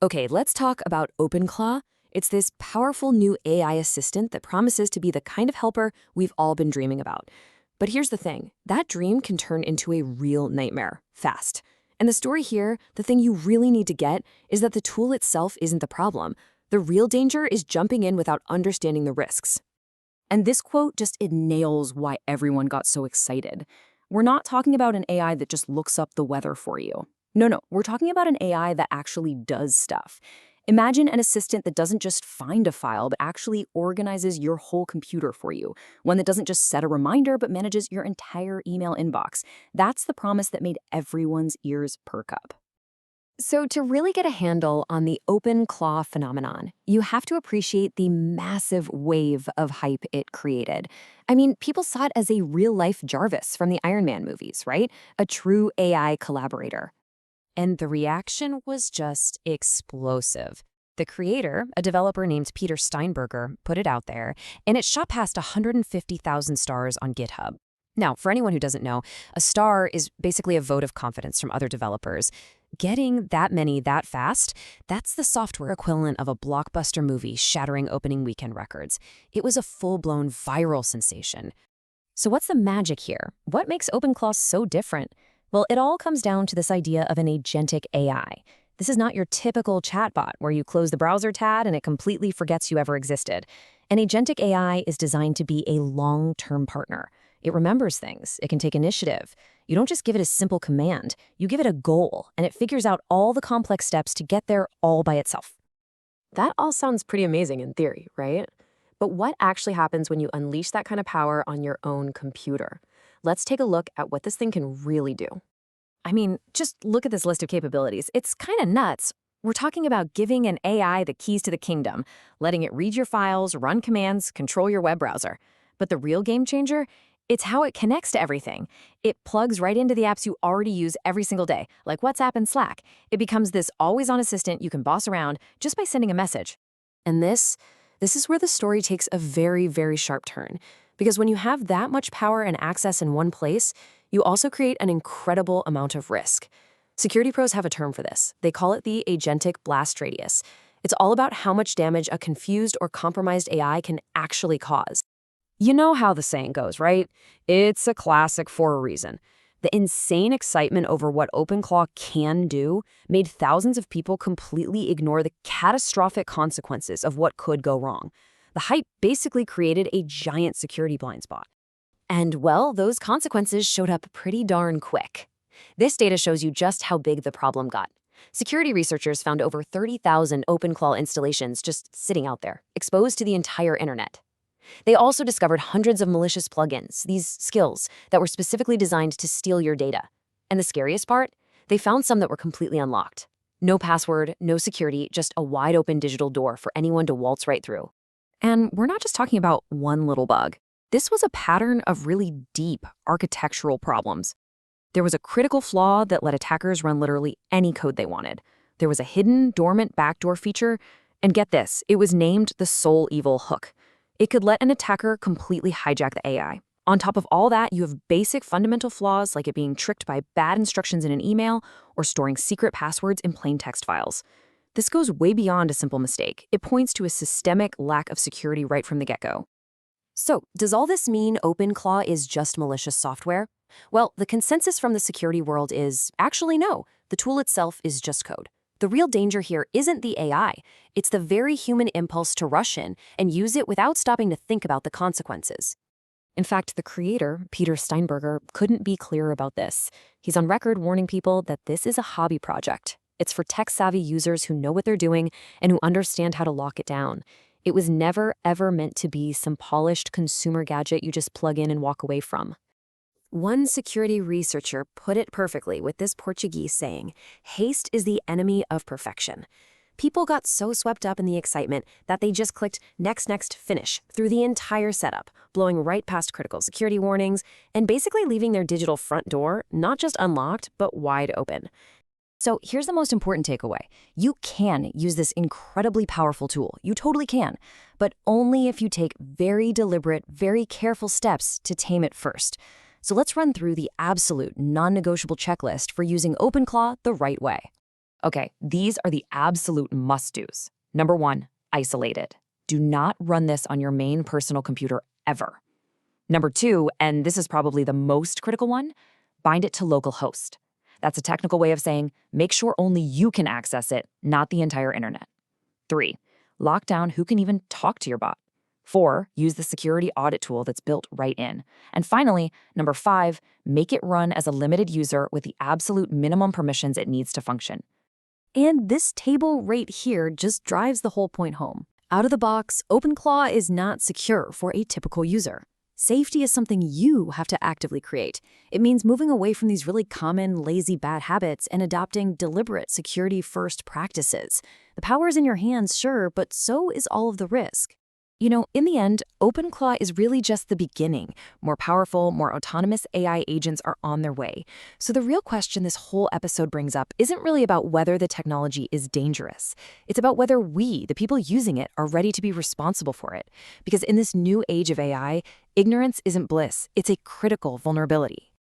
Okay, let's talk about OpenClaw. It's this powerful new AI assistant that promises to be the kind of helper we've all been dreaming about. But here's the thing, that dream can turn into a real nightmare, fast. And the story here, the thing you really need to get, is that the tool itself isn't the problem. The real danger is jumping in without understanding the risks. And this quote it nails why everyone got so excited. We're not talking about an AI that just looks up the weather for you. No, we're talking about an AI that actually does stuff. Imagine an assistant that doesn't just find a file, but actually organizes your whole computer for you. One that doesn't just set a reminder, but manages your entire email inbox. That's the promise that made everyone's ears perk up. So to really get a handle on the OpenClaw phenomenon, you have to appreciate the massive wave of hype it created. I mean, people saw it as a real-life Jarvis from the Iron Man movies, right? A true AI collaborator. And the reaction was just explosive. The creator, a developer named Peter Steinberger, put it out there, and it shot past 150,000 stars on GitHub. Now, for anyone who doesn't know, a star is basically a vote of confidence from other developers. Getting that many that fast, that's the software equivalent of a blockbuster movie shattering opening weekend records. It was a full-blown viral sensation. So what's the magic here? What makes OpenClaw so different? Well, it all comes down to this idea of an agentic AI. This is not your typical chatbot where you close the browser tab and it completely forgets you ever existed. An agentic AI is designed to be a long-term partner. It remembers things. It can take initiative. You don't just give it a simple command. You give it a goal, and it figures out all the complex steps to get there all by itself. That all sounds pretty amazing in theory, right? But what actually happens when you unleash that kind of power on your own computer? Let's take a look at what this thing can really do. I mean, just look at this list of capabilities. It's kind of nuts. We're talking about giving an AI the keys to the kingdom, letting it read your files, run commands, control your web browser. But the real game changer? It's how it connects to everything. It plugs right into the apps you already use every single day, like WhatsApp and Slack. It becomes this always-on assistant you can boss around just by sending a message. And this is where the story takes a very, very sharp turn. Because when you have that much power and access in one place, you also create an incredible amount of risk. Security pros have a term for this. They call it the agentic blast radius. It's all about how much damage a confused or compromised AI can actually cause. You know how the saying goes, right? It's a classic for a reason. The insane excitement over what OpenClaw can do made thousands of people completely ignore the catastrophic consequences of what could go wrong. The hype basically created a giant security blind spot. And, well, those consequences showed up pretty darn quick. This data shows you just how big the problem got. Security researchers found over 30,000 OpenClaw installations just sitting out there, exposed to the entire internet. They also discovered hundreds of malicious plugins, these skills that were specifically designed to steal your data. And the scariest part? They found some that were completely unlocked. No password, no security, just a wide-open digital door for anyone to waltz right through. And we're not just talking about one little bug. This was a pattern of really deep architectural problems. There was a critical flaw that let attackers run literally any code they wanted. There was a hidden, dormant backdoor feature, and get this, it was named the sole evil hook. It could let an attacker completely hijack the AI. On top of all that, you have basic fundamental flaws like it being tricked by bad instructions in an email or storing secret passwords in plain text files. This goes way beyond a simple mistake. It points to a systemic lack of security right from the get-go. So, does all this mean OpenClaw is just malicious software? Well, the consensus from the security world is, actually no, the tool itself is just code. The real danger here isn't the AI. It's the very human impulse to rush in and use it without stopping to think about the consequences. In fact, the creator, Peter Steinberger, couldn't be clearer about this. He's on record warning people that this is a hobby project. It's for tech-savvy users who know what they're doing and who understand how to lock it down. It was never, ever meant to be some polished consumer gadget you just plug in and walk away from. One security researcher put it perfectly with this Portuguese saying, "Haste is the enemy of perfection." People got so swept up in the excitement that they just clicked next, finish through the entire setup, blowing right past critical security warnings and basically leaving their digital front door not just unlocked, but wide open. So here's the most important takeaway. You can use this incredibly powerful tool. You totally can, but only if you take very deliberate, very careful steps to tame it first. So let's run through the absolute non-negotiable checklist for using OpenClaw the right way. Okay, these are the absolute must-dos. Number 1, isolate it. Do not run this on your main personal computer ever. Number 2, and this is probably the most critical one, bind it to localhost. That's a technical way of saying make sure only you can access it, not the entire internet. 3, lock down who can even talk to your bot. 4, use the security audit tool that's built right in. And finally, number 5, make it run as a limited user with the absolute minimum permissions it needs to function. And this table right here just drives the whole point home. Out of the box, OpenClaw is not secure for a typical user. Safety is something you have to actively create. It means moving away from these really common, lazy, bad habits and adopting deliberate security-first practices. The power is in your hands, sure, but so is all of the risk. You know, in the end, OpenClaw is really just the beginning. More powerful, more autonomous AI agents are on their way. So the real question this whole episode brings up isn't really about whether the technology is dangerous. It's about whether we, the people using it, are ready to be responsible for it. Because in this new age of AI, ignorance isn't bliss, it's a critical vulnerability.